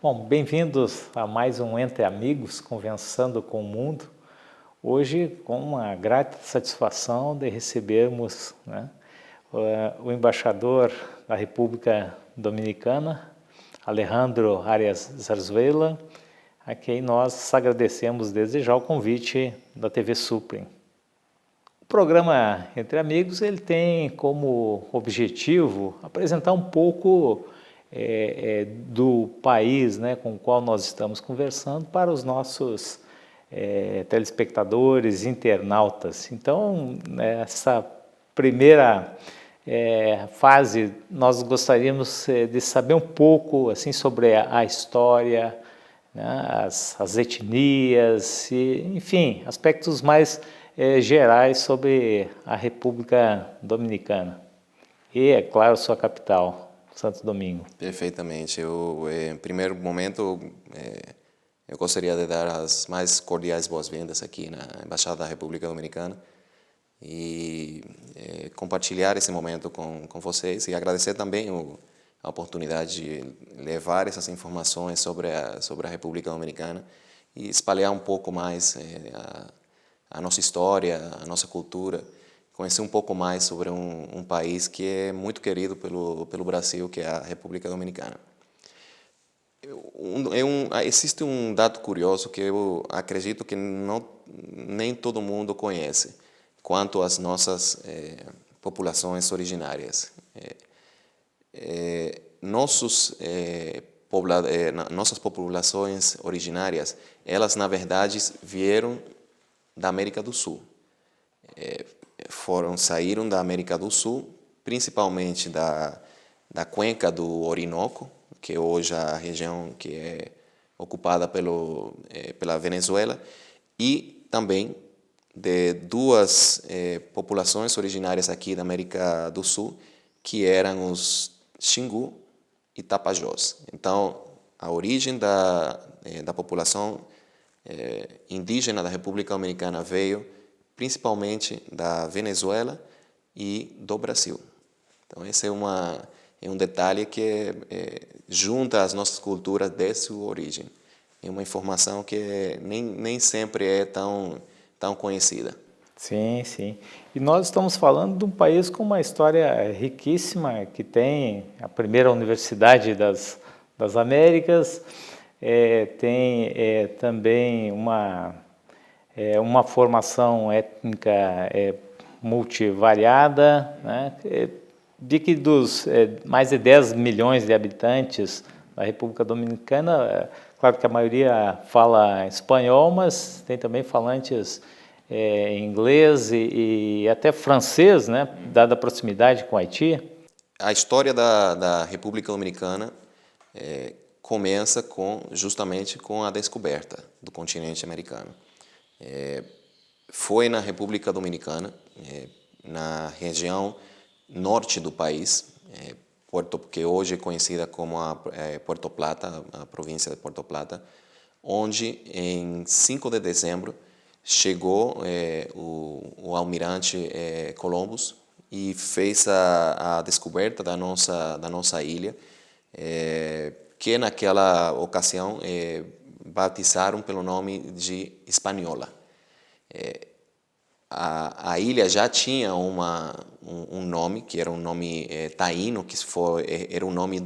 Bom, bem-vindos a mais um Entre Amigos, Conversando com o Mundo. Hoje, com uma grata satisfação de recebermos o embaixador da República Dominicana, Alejandro Arias Zarzuela, a quem nós agradecemos desde já o convite da TV Suprem. O programa Entre Amigos ele tem como objetivo apresentar um pouco do país, com o qual nós estamos conversando para os nossos telespectadores, internautas. Então, nessa primeira fase, nós gostaríamos de saber um pouco assim, sobre a história, as etnias, enfim, aspectos mais gerais sobre a República Dominicana. E, é claro, sua capital, Santo Domingo. Perfeitamente. Em primeiro momento, eu gostaria de dar as mais cordiais boas-vindas aqui na Embaixada da República Dominicana e compartilhar esse momento com vocês e agradecer também a oportunidade de levar essas informações sobre a República Dominicana e espalhar um pouco mais a nossa história, a nossa cultura, conhecer um pouco mais sobre um país que é muito querido pelo Brasil, que é a República Dominicana. Existe um dado curioso que eu acredito que nem todo mundo conhece, quanto às nossas populações originárias. Nossas populações originárias, elas na verdade vieram da América do Sul. Saíram da América do Sul, principalmente da cuenca do Orinoco, que hoje é a região que é ocupada pela Venezuela, e também de duas populações originárias aqui da América do Sul, que eram os Xingu e Tapajós. Então, a origem da população indígena da República Dominicana veio principalmente da Venezuela e do Brasil. Então, esse é um detalhe que junta as nossas culturas desde sua origem. É uma informação que nem sempre é tão conhecida. Sim, sim. E nós estamos falando de um país com uma história riquíssima, que tem a primeira universidade das Américas, tem também uma formação étnica multivariada, de que dos mais de 10 milhões de habitantes da República Dominicana, claro que a maioria fala espanhol, mas tem também falantes inglês e até francês, dada a proximidade com o Haiti. A história da República Dominicana começa justamente com a descoberta do continente americano. Foi na República Dominicana, na região norte do país, que hoje é conhecida como Puerto Plata, a província de Puerto Plata, onde em 5 de dezembro chegou o almirante Columbus e fez a descoberta da nossa ilha, que naquela ocasião batizaram pelo nome de Hispaniola. A ilha já tinha um nome, que era um nome taíno, que era o nome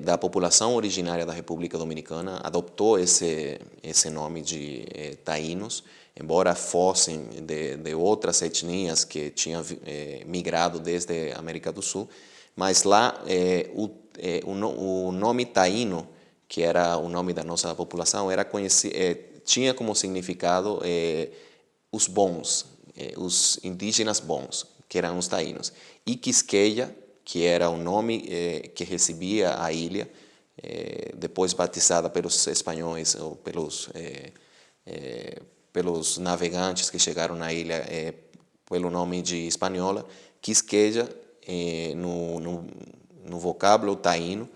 da população originária da República Dominicana, adoptou esse nome de taínos, embora fossem de outras etnias que tinham migrado desde a América do Sul, mas lá o nome taíno, que era o nome da nossa população, tinha como significado os bons, os indígenas bons, que eram os taínos. E Quisqueya, que era o nome que recebia a ilha, depois batizada pelos espanhóis ou pelos navegantes que chegaram na ilha pelo nome de Hispaniola. Quisqueya, no vocábulo taíno,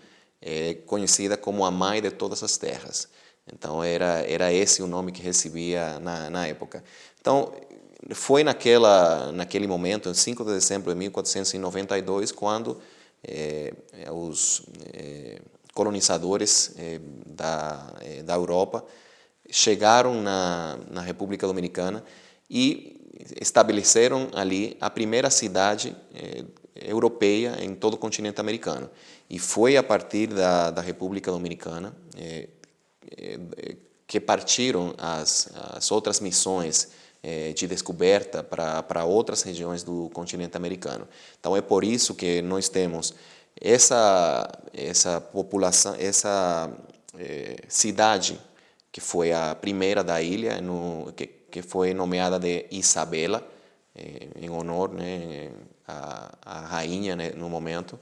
conhecida como a mãe de todas as terras. Então, era esse o nome que recebia na época. Então, foi naquele momento, em 5 de dezembro de 1492, quando os colonizadores da Europa chegaram na República Dominicana e estabeleceram ali a primeira cidade europeia em todo o continente americano. E foi a partir da República Dominicana que partiram as outras missões de descoberta para outras regiões do continente americano. Então é por isso que nós temos essa população, essa cidade que foi a primeira da ilha, que foi nomeada de Isabela, em honor, né, à rainha, né, no momento,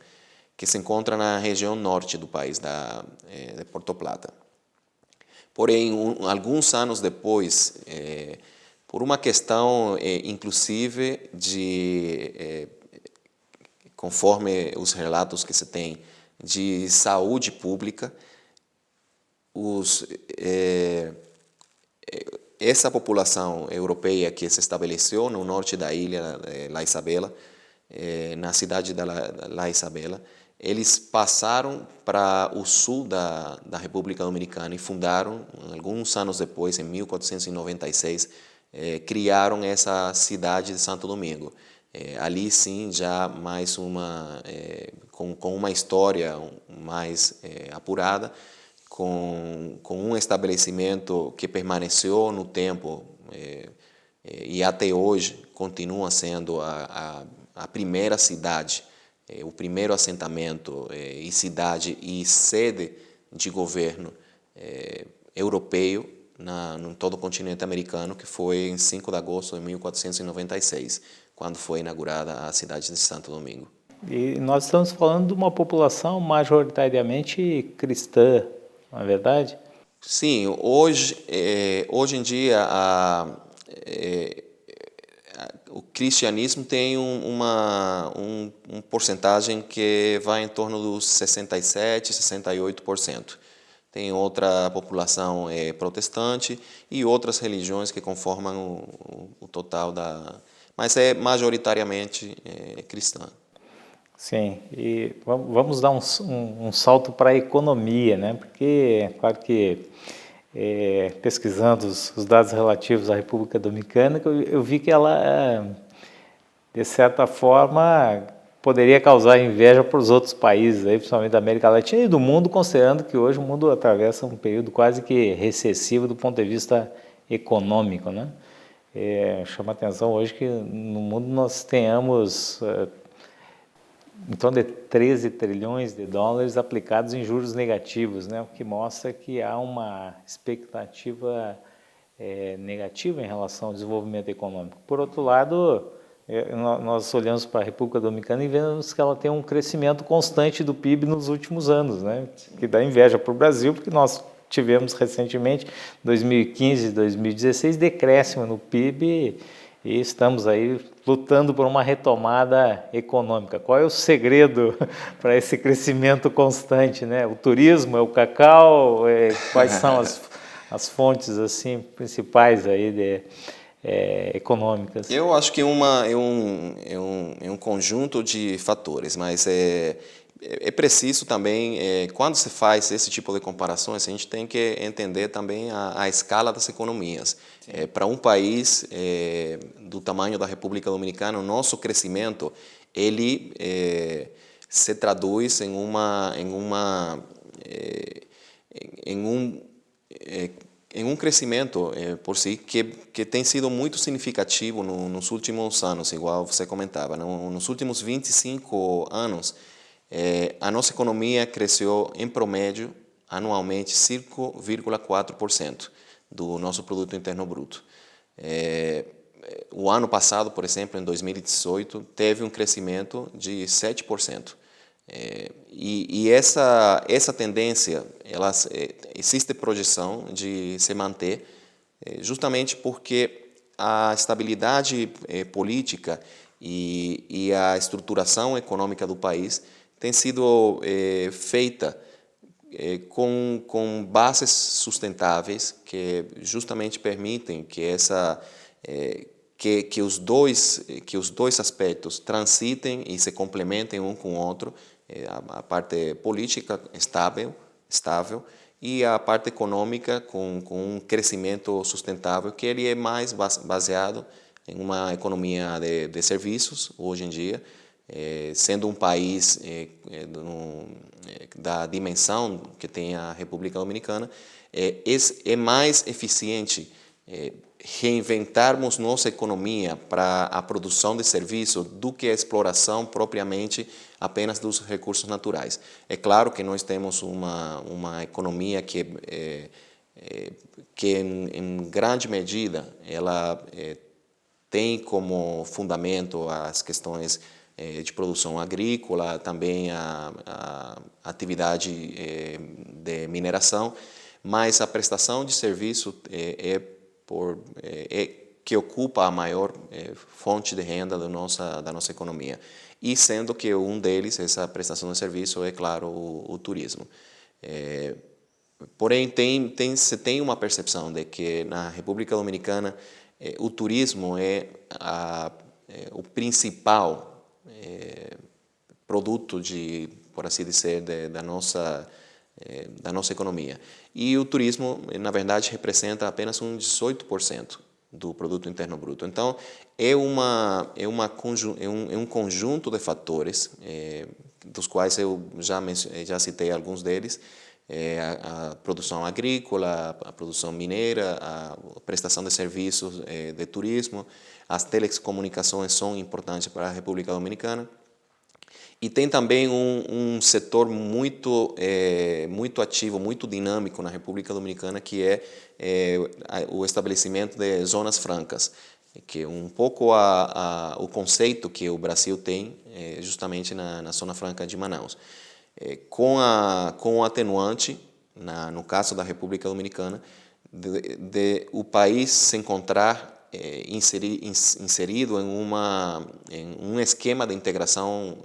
que se encontra na região norte do país, de Porto Plata. Porém, alguns anos depois, por uma questão, inclusive, conforme os relatos que se tem, de saúde pública, essa população europeia que se estabeleceu no norte da ilha, La Isabela, na cidade de La Isabela, eles passaram para o sul da República Dominicana e fundaram, alguns anos depois, em 1496, criaram essa cidade de Santo Domingo. Ali sim, já mais com uma história mais apurada, com um estabelecimento que permaneceu no tempo e até hoje continua sendo a primeira cidade, o primeiro assentamento e cidade e sede de governo europeu em todo o continente americano, que foi em 5 de agosto de 1496, quando foi inaugurada a cidade de Santo Domingo. E nós estamos falando de uma população majoritariamente cristã, não é verdade? Sim, hoje em dia o cristianismo tem uma porcentagem que vai em torno dos 67%, 68%. Tem outra população protestante e outras religiões que conformam o total mas é majoritariamente cristã. Sim, e vamos dar um salto para a economia, né? Porque, claro que pesquisando os dados relativos à República Dominicana, eu vi que ela, de certa forma, poderia causar inveja para os outros países, aí, principalmente da América Latina e do mundo, considerando que hoje o mundo atravessa um período quase que recessivo do ponto de vista econômico, né? Chama a atenção hoje que no mundo nós tenhamos em torno de 13 trilhões de dólares aplicados em juros negativos, né? O que mostra que há uma expectativa negativa em relação ao desenvolvimento econômico. Por outro lado, nós olhamos para a República Dominicana e vemos que ela tem um crescimento constante do PIB nos últimos anos, né? Que dá inveja para o Brasil, porque nós tivemos recentemente, 2015 e 2016, decréscimo no PIB e estamos aí lutando por uma retomada econômica. Qual é o segredo para esse crescimento constante, né? O turismo, é o cacau? Quais são as fontes assim principais aí econômicas? Eu acho que é um conjunto de fatores, mas é preciso também, quando se faz esse tipo de comparações, a gente tem que entender também a escala das economias. Para um país do tamanho da República Dominicana, o nosso crescimento ele se traduz em um crescimento por si que tem sido muito significativo nos últimos anos, igual você comentava. Nos últimos 25 anos, a nossa economia cresceu, em promédio, anualmente, 5,4% do nosso produto interno bruto. O ano passado, por exemplo, em 2018, teve um crescimento de 7%. E essa tendência, existe projeção de se manter, justamente porque a estabilidade política e a estruturação econômica do país tem sido feita com bases sustentáveis que justamente permitem que os dois aspectos transitem e se complementem um com o outro, a parte política estável estável, e a parte econômica com um crescimento sustentável, que ele é mais baseado em uma economia de serviços, hoje em dia, sendo um país da dimensão que tem a República Dominicana, é mais eficiente reinventarmos nossa economia para a produção de serviço do que a exploração propriamente apenas dos recursos naturais. É claro que nós temos uma economia que em grande medida ela tem como fundamento as questões de produção agrícola, também a atividade de mineração, mas a prestação de serviço que ocupa a maior fonte de renda da nossa economia. E sendo que um deles, essa prestação de serviço, é claro, o turismo. Porém, se tem uma percepção de que na República Dominicana o turismo é o principal produto, por assim dizer, da nossa economia. E o turismo, na verdade, representa apenas 18% do produto interno bruto. Então, é um conjunto de fatores, dos quais eu já citei alguns deles, a produção agrícola, a produção mineira, a prestação de serviços de turismo, as telecomunicações são importantes para a República Dominicana. E tem também um setor muito ativo, muito dinâmico na República Dominicana, que é o estabelecimento de zonas francas, que é um pouco o conceito que o Brasil tem justamente na Zona Franca de Manaus. Com o atenuante, no caso da República Dominicana, de o país se encontrar inserido em um esquema de integração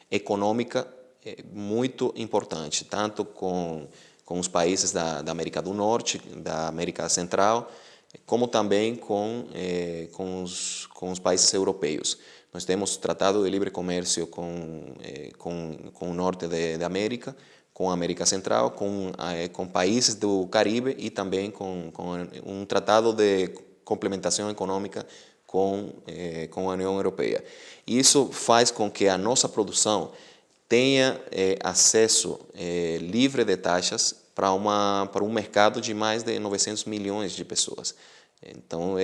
econômica muito importante, tanto com os países da América do Norte, da América Central, como também com os países europeus. Nós temos tratado de livre comércio com o norte da América, com a América Central, com países do Caribe e também com um tratado de complementação econômica com a União Europeia. Isso faz com que a nossa produção tenha acesso livre de taxas para um mercado de mais de 900 milhões de pessoas. Então,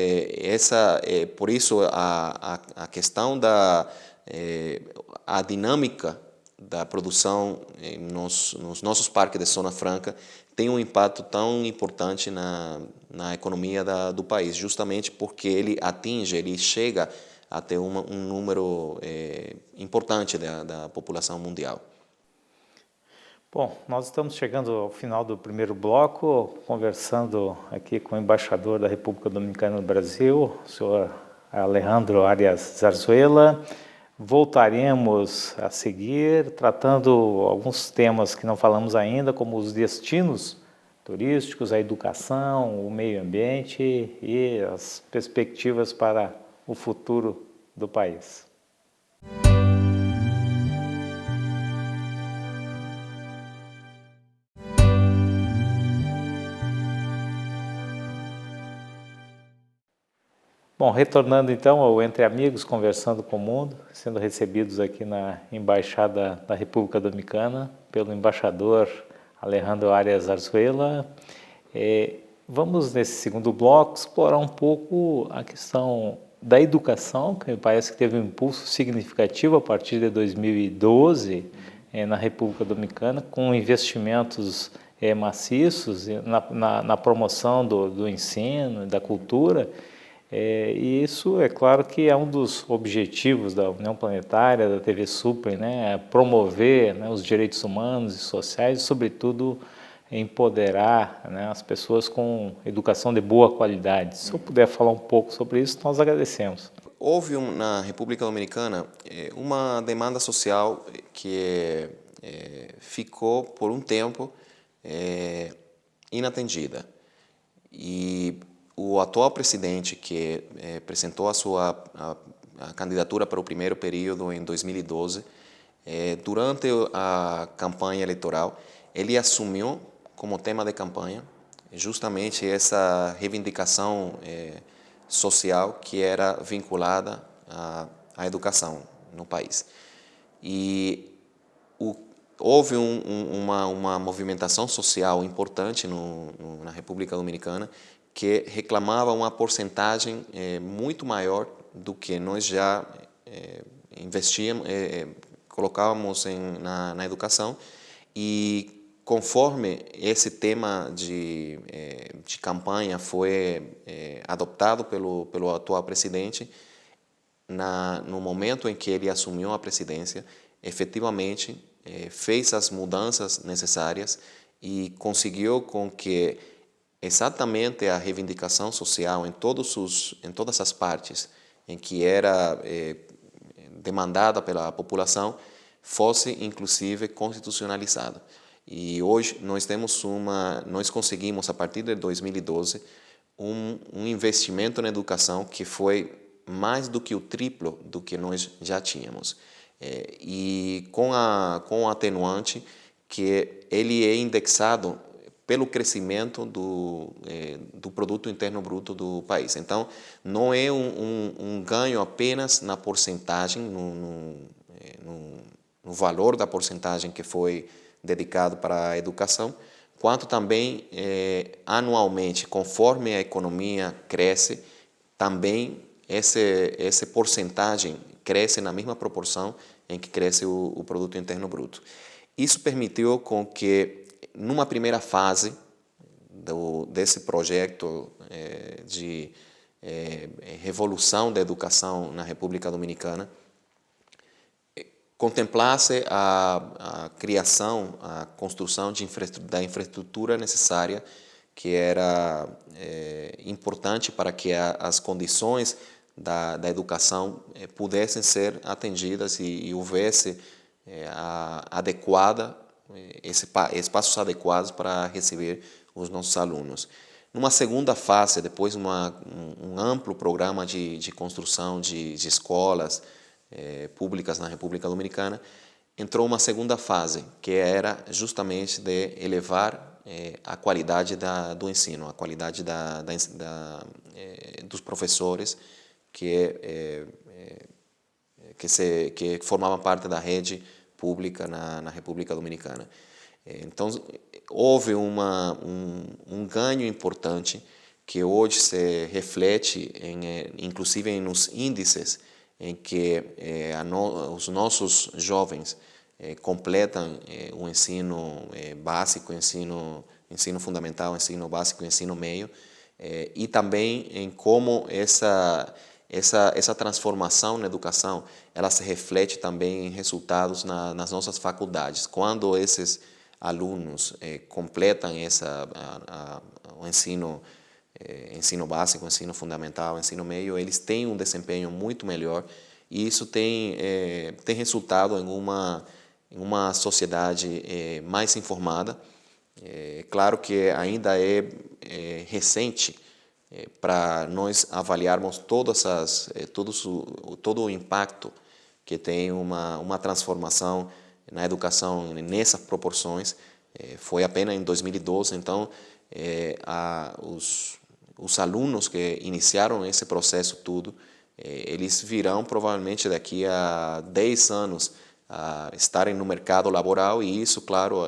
por isso a questão a dinâmica da produção nos nossos parques de Zona Franca tem um impacto tão importante na economia do país, justamente porque ele chega a ter um número importante da população mundial. Bom, nós estamos chegando ao final do primeiro bloco, conversando aqui com o embaixador da República Dominicana no Brasil, o senhor Alejandro Arias Zarzuela. Voltaremos a seguir, tratando alguns temas que não falamos ainda, como os destinos turísticos, a educação, o meio ambiente e as perspectivas para o futuro do país. Bom, retornando então ao Entre Amigos, conversando com o mundo, sendo recebidos aqui na Embaixada da República Dominicana pelo embaixador Alejandro Arias Zarzuela. Vamos, nesse segundo bloco, explorar um pouco a questão da educação, que me parece que teve um impulso significativo a partir de 2012 na República Dominicana, com investimentos maciços na promoção do ensino, da cultura. E isso, é claro que é um dos objetivos da União Planetária, da TV Super, né? Promover, né, os direitos humanos e sociais e, sobretudo, empoderar, né, as pessoas com educação de boa qualidade. Se eu puder falar um pouco sobre isso, nós agradecemos. Houve na República Dominicana uma demanda social que ficou, por um tempo, inatendida. E o atual presidente, que apresentou a candidatura para o primeiro período em 2012, durante a campanha eleitoral, ele assumiu como tema de campanha justamente essa reivindicação social que era vinculada à educação no país. E houve uma movimentação social importante na República Dominicana que reclamava uma porcentagem muito maior do que nós já investíamos, colocávamos na educação. E conforme esse tema de campanha foi adotado pelo atual presidente, no momento em que ele assumiu a presidência, efetivamente fez as mudanças necessárias e conseguiu com que exatamente a reivindicação social em todas as partes em que era demandada pela população fosse inclusive constitucionalizada. E hoje nós conseguimos a partir de 2012 um investimento na educação que foi mais do que o triplo do que nós já tínhamos. E com o atenuante que ele é indexado pelo crescimento do produto interno bruto do país. Então, não é um ganho apenas na porcentagem, no valor da porcentagem que foi dedicado para a educação, quanto também anualmente, conforme a economia cresce, também essa porcentagem cresce na mesma proporção em que cresce o produto interno bruto. Isso permitiu com que, numa primeira fase desse projeto de revolução da educação na República Dominicana, contemplasse a criação, a construção da infraestrutura necessária, que era importante para que as condições da educação pudessem ser atendidas e houvesse espaços adequados para receber os nossos alunos. Numa segunda fase, depois um amplo programa de construção de escolas públicas na República Dominicana, entrou uma segunda fase, que era justamente de elevar a qualidade do ensino, a qualidade dos professores que formavam parte da rede pública na República Dominicana. Então, houve um ganho importante que hoje se reflete, inclusive nos índices em que os nossos jovens completam o ensino básico, ensino fundamental, ensino básico, ensino meio, e também em como essa transformação na educação ela se reflete também em resultados nas nossas faculdades. Quando esses alunos completam o ensino básico, ensino fundamental, ensino meio, eles têm um desempenho muito melhor e isso tem resultado em uma sociedade mais informada. Claro que ainda é recente para nós avaliarmos todo o impacto que tem uma transformação na educação nessas proporções. Foi apenas em 2012, então os alunos que iniciaram esse processo tudo, eles virão provavelmente daqui a 10 anos a estarem no mercado laboral e isso, claro,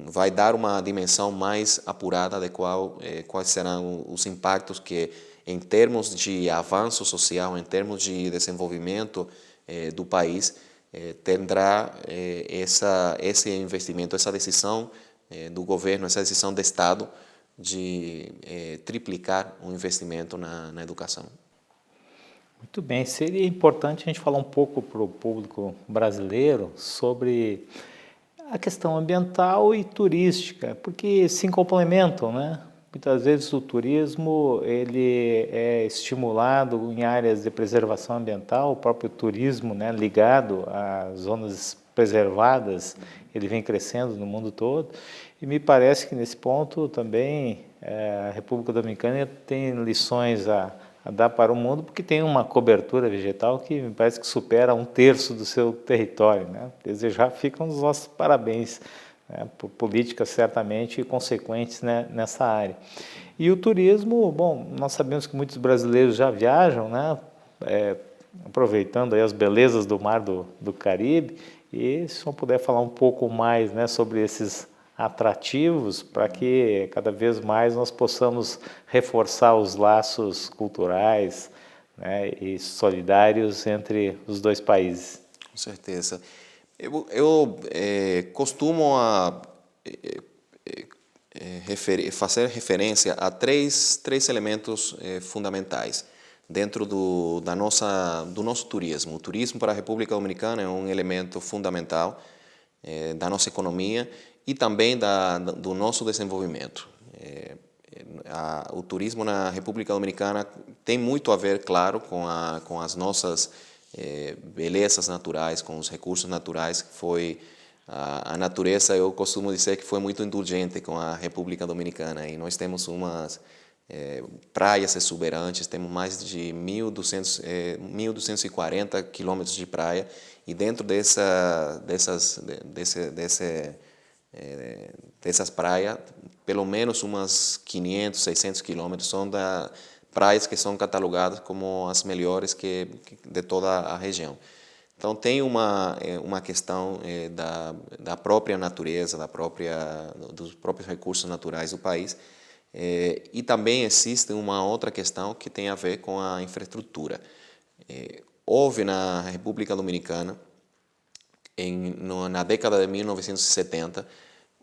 vai dar uma dimensão mais apurada de quais serão os impactos que, em termos de avanço social, em termos de desenvolvimento do país, terá esse investimento, essa decisão do governo, essa decisão do Estado de triplicar o investimento na educação. Muito bem, seria importante a gente falar um pouco para o público brasileiro sobre a questão ambiental e turística, porque se complementam, né? Muitas vezes o turismo ele é estimulado em áreas de preservação ambiental, o próprio turismo, né, ligado às zonas preservadas, ele vem crescendo no mundo todo, e me parece que nesse ponto também a República Dominicana tem lições a dar para o mundo, porque tem uma cobertura vegetal que me parece que supera 1/3 do seu território, né? Desejar ficam os nossos parabéns, né, por políticas certamente consequentes, né, nessa área. E o turismo, bom, nós sabemos que muitos brasileiros já viajam, né, aproveitando aí as belezas do mar do Caribe, e se eu puder falar um pouco mais, né, sobre esses atrativos, para que cada vez mais nós possamos reforçar os laços culturais, né, e solidários entre os dois países. Com certeza. Eu costumo fazer referência a três elementos fundamentais dentro do nosso turismo. O turismo para a República Dominicana é um elemento fundamental da nossa economia e também do nosso desenvolvimento. O turismo na República Dominicana tem muito a ver, claro, com as nossas belezas naturais, com os recursos naturais, que foi a natureza. Eu costumo dizer que foi muito indulgente com a República Dominicana, e nós temos umas praias exuberantes, temos mais de 1.240 quilômetros de praia, e dentro dessas praias, pelo menos umas 500, 600 quilômetros são praias que são catalogadas como as melhores de toda a região. Então tem uma questão da própria natureza, dos próprios recursos naturais do país, e também existe uma outra questão que tem a ver com a infraestrutura. Houve na República Dominicana, na década de 1970,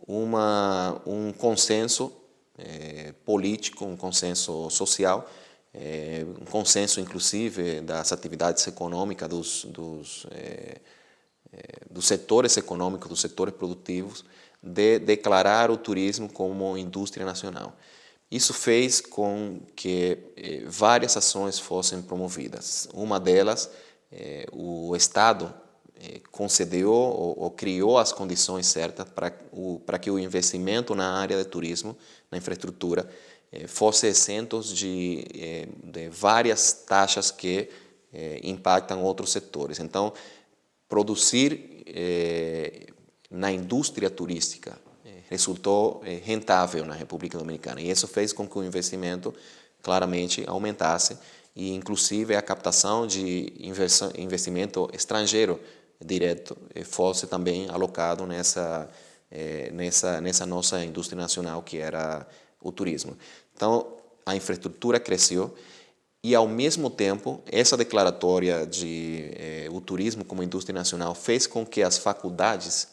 um consenso político, um consenso social, um consenso inclusive das atividades econômicas, dos setores econômicos, dos setores produtivos, de declarar o turismo como indústria nacional. Isso fez com que várias ações fossem promovidas. Uma delas, o Estado concedeu ou criou as condições certas para que o investimento na área de turismo, na infraestrutura, fosse isento de várias taxas que impactam outros setores. Então, produzir na indústria turística resultou rentável na República Dominicana, e isso fez com que o investimento claramente aumentasse, e inclusive a captação de investimento estrangeiro direto fosse também alocado nessa nossa indústria nacional, que era o turismo. Então, a infraestrutura cresceu, e ao mesmo tempo essa declaratória de o turismo como indústria nacional fez com que as faculdades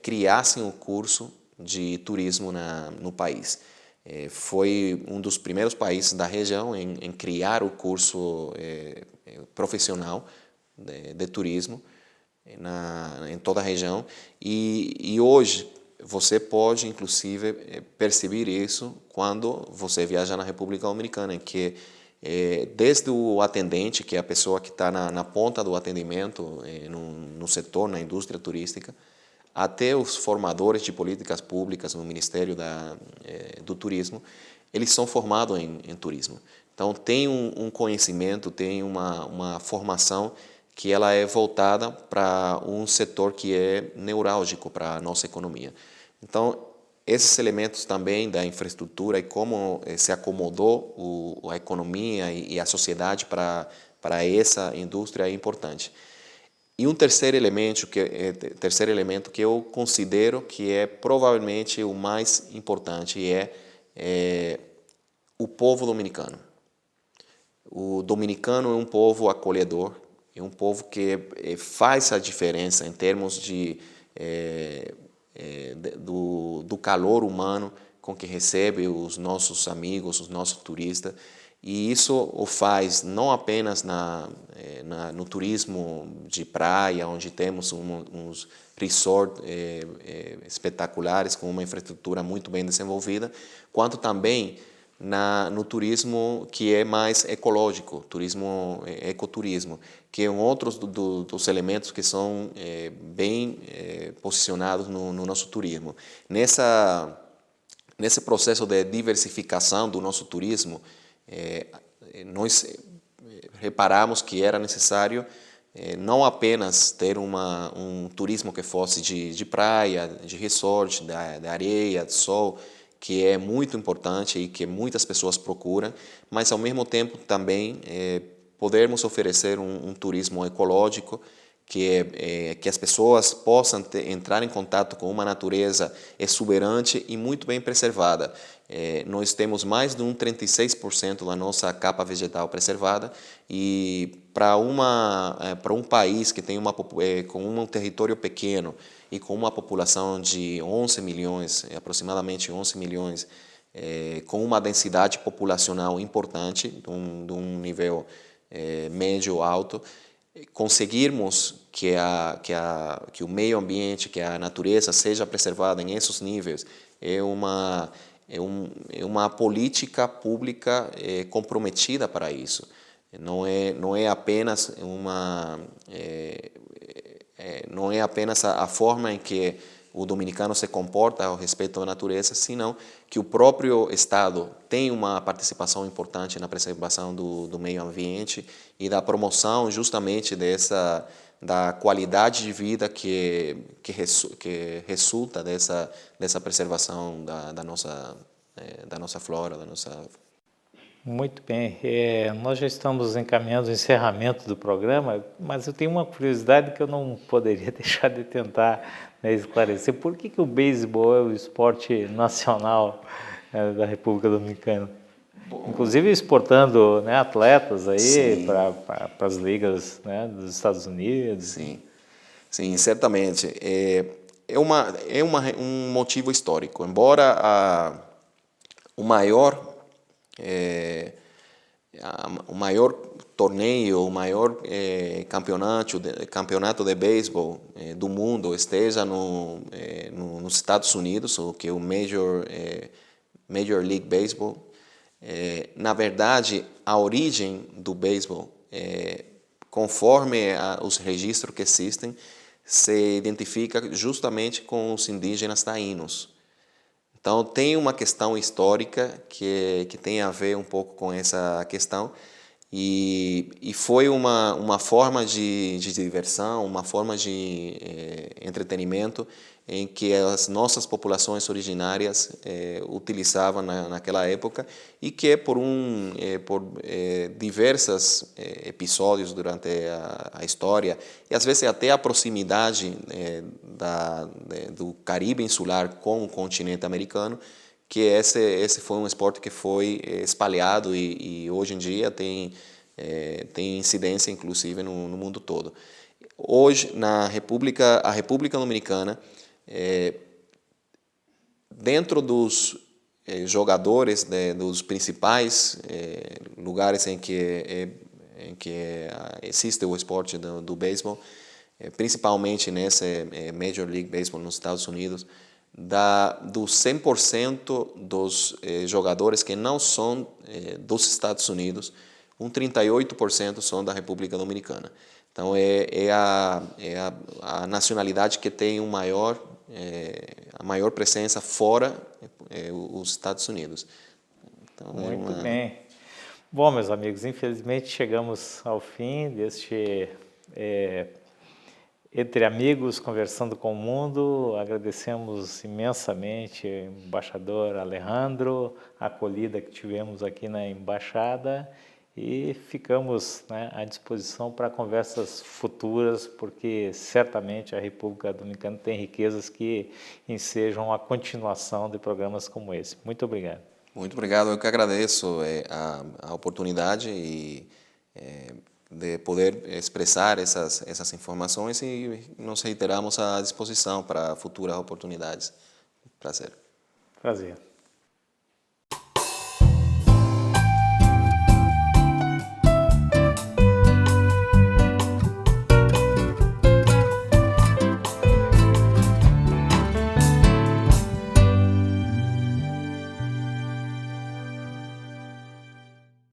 criassem o curso de turismo no país. Foi um dos primeiros países da região em criar o curso profissional de turismo em toda a região, e hoje você pode inclusive perceber isso quando você viaja na República Dominicana, que desde o atendente, que é a pessoa que está na ponta do atendimento no setor, na indústria turística, até os formadores de políticas públicas no Ministério do Turismo, eles são formados em turismo. Então, tem um conhecimento, tem uma formação que ela é voltada para um setor que é neurálgico para a nossa economia. Então, esses elementos também da infraestrutura e como se acomodou a economia e a sociedade para essa indústria é importante. E um terceiro elemento que eu considero que é provavelmente o mais importante é o povo dominicano. O dominicano é um povo acolhedor, é um povo que faz a diferença em termos do calor humano com que recebe os nossos amigos, os nossos turistas. E isso o faz não apenas no turismo de praia, onde temos uns resorts espetaculares com uma infraestrutura muito bem desenvolvida, quanto também no turismo que é mais ecológico, turismo ecoturismo, que é um outro dos elementos que são bem posicionados no nosso turismo. Nesse processo de diversificação do nosso turismo, nós reparamos que era necessário não apenas ter um turismo que fosse de praia, de resort, de areia, de sol, que é muito importante e que muitas pessoas procuram, mas ao mesmo tempo também podermos oferecer um turismo ecológico, que as pessoas possam entrar em contato com uma natureza exuberante e muito bem preservada. Nós temos mais de 36% da nossa capa vegetal preservada e para um país que tem com um território pequeno e com uma população de 11 milhões, aproximadamente 11 milhões, com uma densidade populacional importante, de um nível médio alto, conseguirmos que o meio ambiente, que a natureza seja preservada em esses níveis é uma política pública comprometida para isso. Não é apenas a forma em que o dominicano se comporta ao respeito da natureza, senão que o próprio Estado tem uma participação importante na preservação do meio ambiente e da promoção justamente da qualidade de vida que resulta dessa preservação da nossa flora, da nossa... Muito bem, nós já estamos encaminhando o encerramento do programa, mas eu tenho uma curiosidade que eu não poderia deixar de tentar esclarecer. Por que o beisebol é o esporte nacional da República Dominicana? Inclusive exportando, né, atletas aí para as ligas, né, dos Estados Unidos. Sim, certamente. Um motivo histórico. Embora o maior torneio, o maior campeonato de beisebol do mundo esteja nos Estados Unidos, o que é o Major League Baseball. Na verdade, a origem do beisebol, conforme os registros que existem, se identifica justamente com os indígenas taínos. Então, tem uma questão histórica que tem a ver um pouco com essa questão e foi uma forma de diversão, uma forma de entretenimento em que as nossas populações originárias utilizavam naquela época e que por diversos episódios durante a história e às vezes até a proximidade do Caribe insular com o continente americano, que esse foi um esporte que foi espalhado e hoje em dia tem incidência inclusive no mundo todo. Hoje, a República Dominicana, dentro dos jogadores dos principais lugares em que existe o esporte do beisebol, principalmente nesse Major League Baseball nos Estados Unidos, dos 100% dos jogadores que não são dos Estados Unidos, 38% são da República Dominicana. Então, é a nacionalidade que tem a maior presença fora os Estados Unidos. Então, muito bem. Bom, meus amigos, infelizmente chegamos ao fim deste Entre Amigos Conversando com o Mundo. Agradecemos imensamente ao embaixador Alejandro, a acolhida que tivemos aqui na embaixada e ficamos, né, à disposição para conversas futuras, porque certamente a República Dominicana tem riquezas que ensejam a continuação de programas como esse. Muito obrigado. Muito obrigado, eu que agradeço a oportunidade de poder expressar essas informações e nos reiteramos à disposição para futuras oportunidades. Prazer. Prazer.